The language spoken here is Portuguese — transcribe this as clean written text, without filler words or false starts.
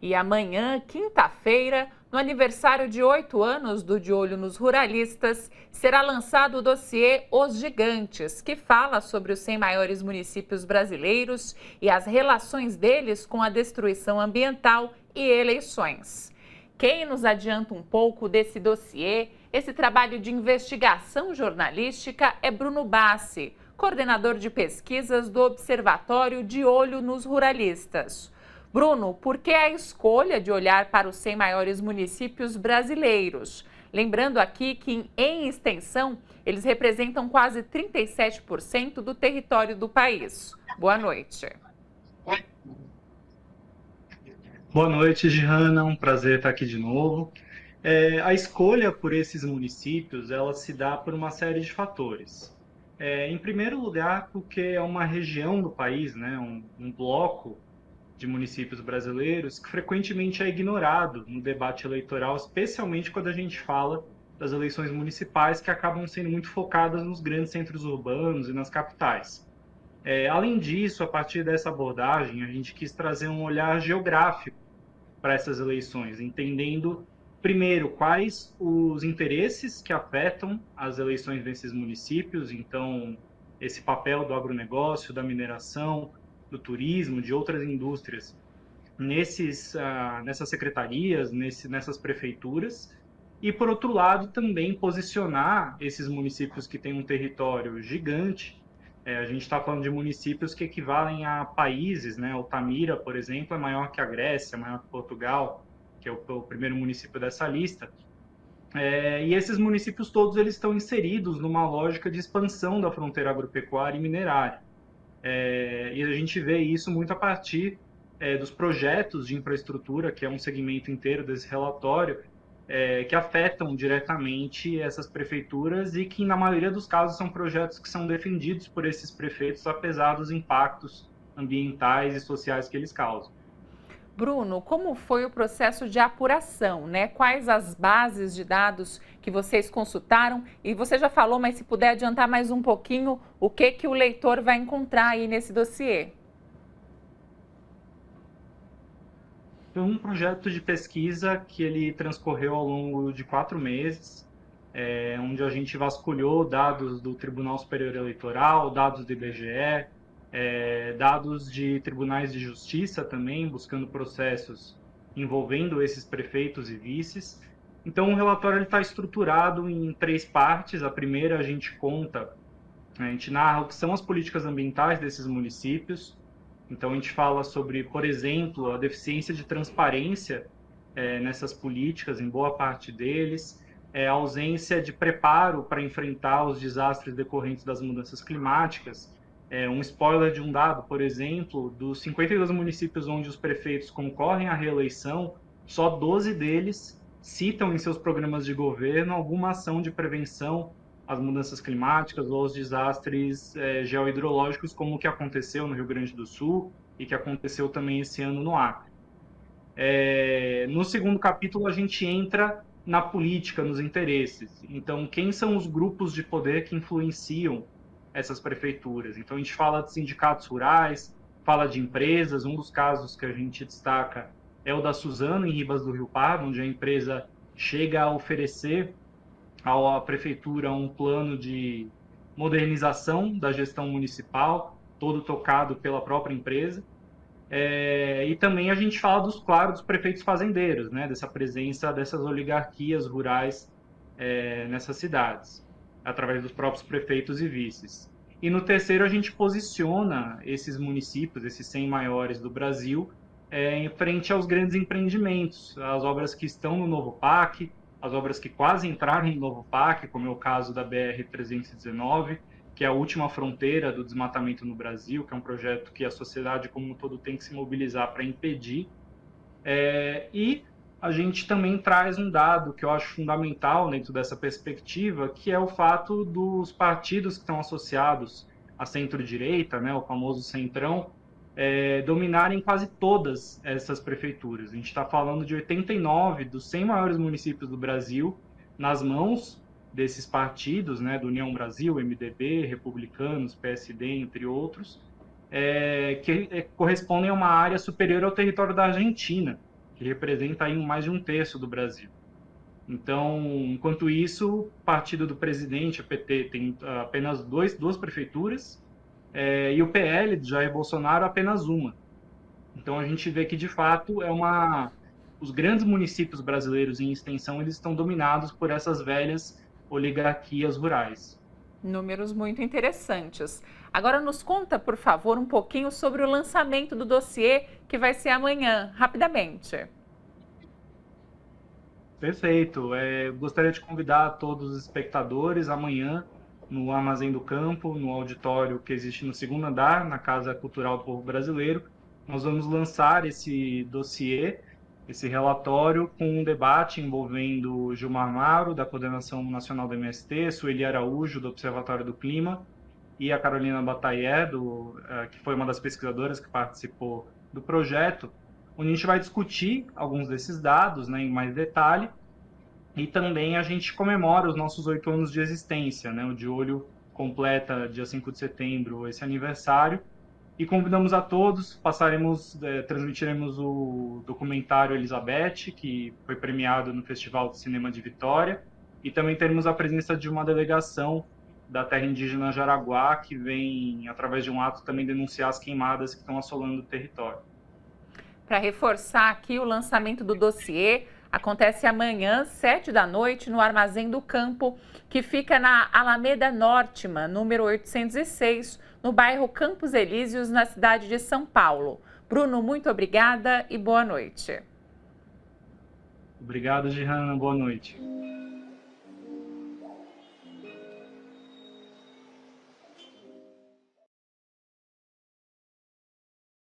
E amanhã, quinta-feira, no aniversário de 8 anos do De Olho nos Ruralistas, será lançado o dossiê Os Gigantes, que fala sobre os 100 maiores municípios brasileiros e as relações deles com a destruição ambiental e eleições. Quem nos adianta um pouco desse dossiê, esse trabalho de investigação jornalística, é Bruno Bassi, coordenador de pesquisas do Observatório De Olho nos Ruralistas. Bruno, por que a escolha de olhar para os 100 maiores municípios brasileiros? Lembrando aqui que, em extensão, eles representam quase 37% do território do país. Boa noite. Boa noite, Gihanna. Um prazer estar aqui de novo. A escolha por esses municípios, ela se dá por uma série de fatores. Em primeiro lugar, porque é uma região do país, né, um bloco de municípios brasileiros que frequentemente é ignorado no debate eleitoral, especialmente quando a gente fala das eleições municipais, que acabam sendo muito focadas nos grandes centros urbanos e nas capitais. Além disso, a partir dessa abordagem, a gente quis trazer um olhar geográfico para essas eleições, entendendo, primeiro, quais os interesses que afetam as eleições desses municípios, então, esse papel do agronegócio, da mineração, do turismo, de outras indústrias nessas secretarias, nessas prefeituras, e, por outro lado, também posicionar esses municípios que têm um território gigante. A gente está falando de municípios que equivalem a países, né? Altamira, por exemplo, é maior que a Grécia, maior que Portugal, que é o primeiro município dessa lista. E esses municípios todos eles estão inseridos numa lógica de expansão da fronteira agropecuária e minerária. E a gente vê isso muito a partir dos projetos de infraestrutura, que é um segmento inteiro desse relatório, que afetam diretamente essas prefeituras e que, na maioria dos casos, são projetos que são defendidos por esses prefeitos, apesar dos impactos ambientais e sociais que eles causam. Bruno, como foi o processo de apuração, né? Quais as bases de dados que vocês consultaram? E você já falou, mas se puder adiantar mais um pouquinho, o que o leitor vai encontrar aí nesse dossiê? Foi um projeto de pesquisa que ele transcorreu ao longo de 4 meses, onde a gente vasculhou dados do Tribunal Superior Eleitoral, dados do IBGE, dados de tribunais de justiça também, buscando processos envolvendo esses prefeitos e vices. Então, o relatório está estruturado em 3 partes. A primeira, a gente narra o que são as políticas ambientais desses municípios. Então, a gente fala sobre, por exemplo, a deficiência de transparência nessas políticas, em boa parte deles, a ausência de preparo para enfrentar os desastres decorrentes das mudanças climáticas. Um spoiler de um dado, por exemplo, dos 52 municípios onde os prefeitos concorrem à reeleição, só 12 deles citam em seus programas de governo alguma ação de prevenção às mudanças climáticas ou aos desastres geohidrológicos, como o que aconteceu no Rio Grande do Sul e que aconteceu também esse ano no Acre. No segundo capítulo, a gente entra na política, nos interesses. Então, quem são os grupos de poder que influenciam essas prefeituras? Então, a gente fala de sindicatos rurais, fala de empresas. Um dos casos que a gente destaca é o da Suzano, em Ribas do Rio Pardo, onde a empresa chega a oferecer à prefeitura um plano de modernização da gestão municipal, todo tocado pela própria empresa. E também a gente fala dos prefeitos fazendeiros, né, dessa presença dessas oligarquias rurais nessas cidades, através dos próprios prefeitos e vices. E no terceiro a gente posiciona esses municípios, esses 100 maiores do Brasil, em frente aos grandes empreendimentos, as obras que estão no novo PAC, as obras que quase entraram no novo PAC, como é o caso da BR-319, que é a última fronteira do desmatamento no Brasil, que é um projeto que a sociedade como um todo tem que se mobilizar para impedir. E a gente também traz um dado que eu acho fundamental dentro dessa perspectiva, que é o fato dos partidos que estão associados à centro-direita, né, o famoso centrão, dominarem quase todas essas prefeituras. A gente está falando de 89 dos 100 maiores municípios do Brasil nas mãos desses partidos, né, do União Brasil, MDB, Republicanos, PSD, entre outros, que correspondem a uma área superior ao território da Argentina. que representa aí mais de um terço do Brasil. Então, enquanto isso, o partido do presidente, o PT, tem apenas duas prefeituras, e o PL, de Jair Bolsonaro, apenas uma. Então, a gente vê que, de fato, os grandes municípios brasileiros, em extensão, eles estão dominados por essas velhas oligarquias rurais. Números muito interessantes. Agora nos conta, por favor, um pouquinho sobre o lançamento do dossiê que vai ser amanhã, rapidamente. Perfeito. Gostaria de convidar todos os espectadores amanhã no Armazém do Campo, no auditório que existe no segundo andar, na Casa Cultural do Povo Brasileiro. Nós vamos lançar esse dossiê, esse relatório, com um debate envolvendo Gilmar Amaro, da Coordenação Nacional do MST, Sueli Araújo, do Observatório do Clima, e a Carolina Bataillé, que foi uma das pesquisadoras que participou do projeto, onde a gente vai discutir alguns desses dados, né, em mais detalhe, e também a gente comemora os nossos 8 anos de existência, né? O De Olho completa, dia 5 de setembro, esse aniversário, e convidamos a todos, transmitiremos o documentário Elizabeth, que foi premiado no Festival de Cinema de Vitória, e também teremos a presença de uma delegação da terra indígena Jaraguá, que vem, através de um ato, também denunciar as queimadas que estão assolando o território. Para reforçar aqui, o lançamento do dossiê acontece amanhã, 7 da noite, no Armazém do Campo, que fica na Alameda Nortima, número 806, no bairro Campos Elíseos, na cidade de São Paulo. Bruno, muito obrigada e boa noite. Obrigado, Gihanna. Boa noite.